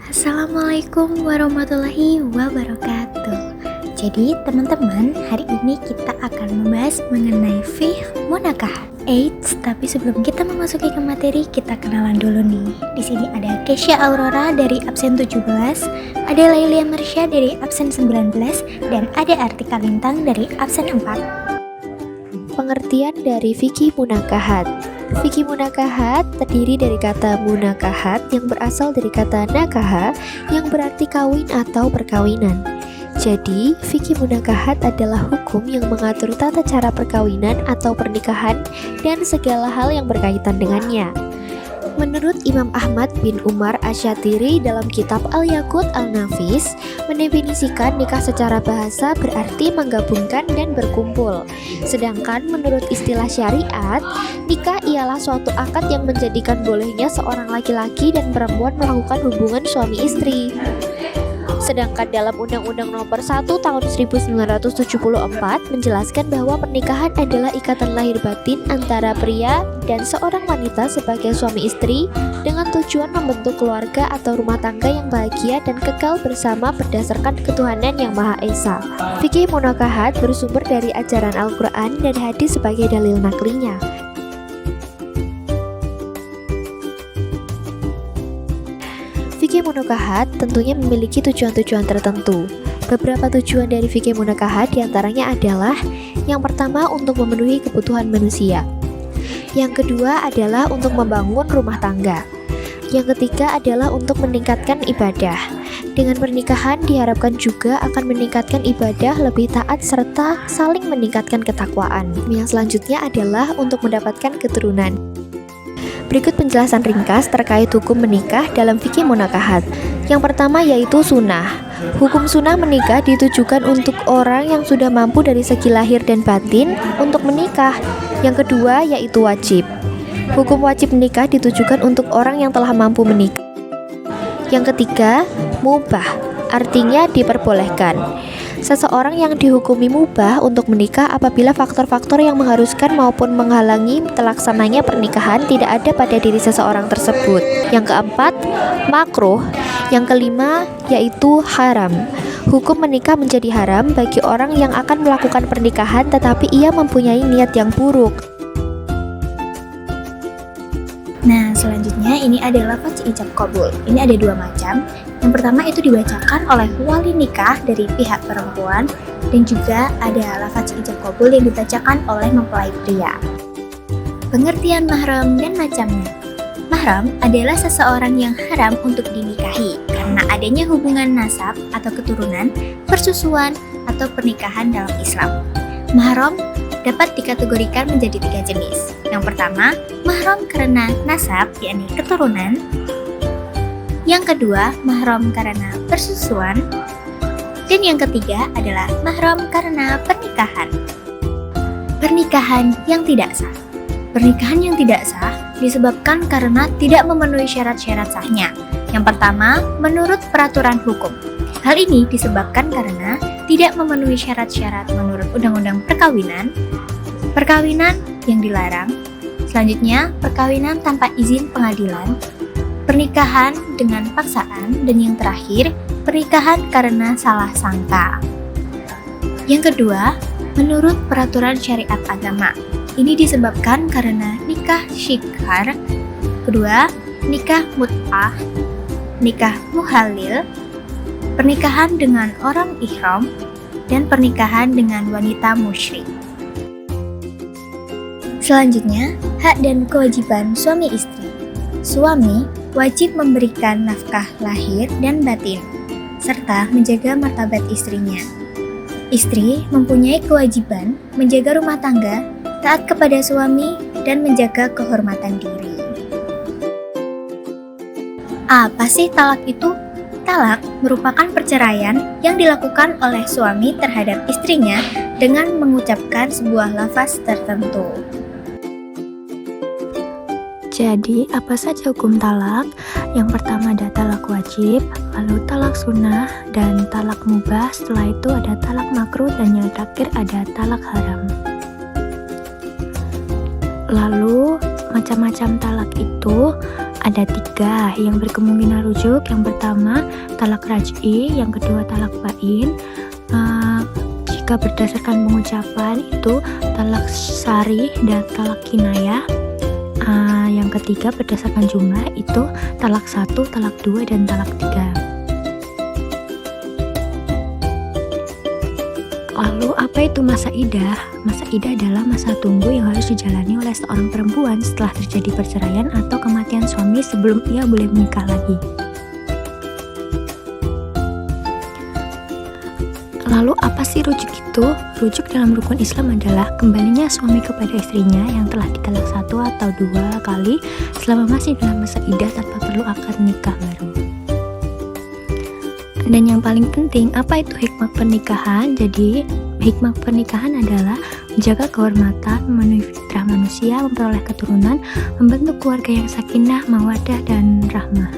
Assalamualaikum warahmatullahi wabarakatuh. Jadi teman-teman, hari ini kita akan membahas mengenai fiqh munakahat. Eits, tapi sebelum kita memasuki ke materi, kita kenalan dulu nih. Di sini ada Kesha Aurora dari absen 17, ada Lailia Marsha dari absen 19, dan ada Artika Lintang dari absen 4. Pengertian dari fikih munakahat. Fikih munakahat terdiri dari kata munakahat yang berasal dari kata nakaha yang berarti kawin atau perkawinan. Jadi, fikih munakahat adalah hukum yang mengatur tata cara perkawinan atau pernikahan dan segala hal yang berkaitan dengannya. Menurut Imam Ahmad bin Umar Asy-Syatiri dalam kitab Al-Yaqut Al-Nafis, mendefinisikan nikah secara bahasa berarti menggabungkan dan berkumpul. Sedangkan menurut istilah syariat, nikah ialah suatu akad yang menjadikan bolehnya seorang laki-laki dan perempuan melakukan hubungan suami istri. Sedangkan dalam Undang-Undang Nomor 1 Tahun 1974 menjelaskan bahwa pernikahan adalah ikatan lahir batin antara pria dan seorang wanita sebagai suami istri dengan tujuan membentuk keluarga atau rumah tangga yang bahagia dan kekal bersama berdasarkan ketuhanan yang Maha Esa. Fikih munakahat bersumber dari ajaran Al-Quran dan hadis sebagai dalil naklinya. Fikih munakahat tentunya memiliki tujuan-tujuan tertentu. Beberapa tujuan dari fikih munakahat diantaranya adalah: yang pertama, untuk memenuhi kebutuhan manusia. Yang kedua adalah untuk membangun rumah tangga. Yang ketiga adalah untuk meningkatkan ibadah. Dengan pernikahan diharapkan juga akan meningkatkan ibadah, lebih taat, serta saling meningkatkan ketakwaan. Yang selanjutnya adalah untuk mendapatkan keturunan. Berikut penjelasan ringkas terkait hukum menikah dalam fikih munakahat. Yang pertama yaitu sunnah. Hukum sunnah menikah ditujukan untuk orang yang sudah mampu dari segi lahir dan batin untuk menikah. Yang kedua yaitu wajib. Hukum wajib menikah ditujukan untuk orang yang telah mampu menikah. Yang ketiga, mubah, artinya diperbolehkan. Seseorang yang dihukumi mubah untuk menikah apabila faktor-faktor yang mengharuskan maupun menghalangi terlaksananya pernikahan tidak ada pada diri seseorang tersebut. Yang keempat, makruh. Yang kelima, yaitu haram. Hukum menikah menjadi haram bagi orang yang akan melakukan pernikahan tetapi ia mempunyai niat yang buruk. Nah, selanjutnya ini adalah lafaz ijab qabul. Ini ada dua macam. Yang pertama itu dibacakan oleh wali nikah dari pihak perempuan, dan juga ada lafaz ijab qabul yang dibacakan oleh mempelai pria. Pengertian mahram dan macamnya. Mahram adalah seseorang yang haram untuk dinikahi karena adanya hubungan nasab atau keturunan, persusuan, atau pernikahan dalam Islam. Mahram dapat dikategorikan menjadi tiga jenis. Yang pertama, mahram karena nasab, yakni keturunan. Yang kedua, mahram karena persusuan. Dan yang ketiga adalah mahram karena pernikahan. Pernikahan yang tidak sah. Pernikahan yang tidak sah disebabkan karena tidak memenuhi syarat-syarat sahnya. Yang pertama, menurut peraturan hukum. Hal ini disebabkan karena tidak memenuhi syarat-syarat menurut Undang-Undang Perkawinan, perkawinan yang dilarang, selanjutnya perkawinan tanpa izin pengadilan, pernikahan dengan paksaan, dan yang terakhir, pernikahan karena salah sangka. Yang kedua, menurut peraturan syariat agama. Ini disebabkan karena nikah syikhar, kedua, nikah mut'ah, nikah muhalil, pernikahan dengan orang ihram, dan pernikahan dengan wanita musyrik. Selanjutnya, hak dan kewajiban suami istri. Suami wajib memberikan nafkah lahir dan batin, serta menjaga martabat istrinya. Istri mempunyai kewajiban menjaga rumah tangga, taat kepada suami, dan menjaga kehormatan diri. Apa sih talak itu? Talak merupakan perceraian yang dilakukan oleh suami terhadap istrinya dengan mengucapkan sebuah lafaz tertentu. Jadi, apa saja hukum talak? Yang pertama ada talak wajib, lalu talak sunnah, dan talak mubah. Setelah itu ada talak makruh, dan yang terakhir ada talak haram. Lalu, macam-macam talak itu ada 3 yang berkemungkinan rujuk. Yang pertama talak raj'i, yang kedua talak bain. Jika berdasarkan pengucapan itu talak sari dan talak kinayah. Yang ketiga berdasarkan jumlah itu talak 1, talak 2, dan talak 3. Lalu apa itu masa idah? Masa idah adalah masa tunggu yang harus dijalani oleh seorang perempuan setelah terjadi perceraian atau kematian suami sebelum ia boleh menikah lagi. Lalu apa sih rujuk itu? Rujuk dalam rukun Islam adalah kembalinya suami kepada istrinya yang telah ditalak 1 atau 2 kali selama masih dalam masa idah tanpa perlu akad nikah baru. Dan yang paling penting, apa itu hikmah pernikahan? Jadi, hikmah pernikahan adalah menjaga kehormatan, memenuhi fitrah manusia, memperoleh keturunan, membentuk keluarga yang sakinah, mawaddah, dan rahmah.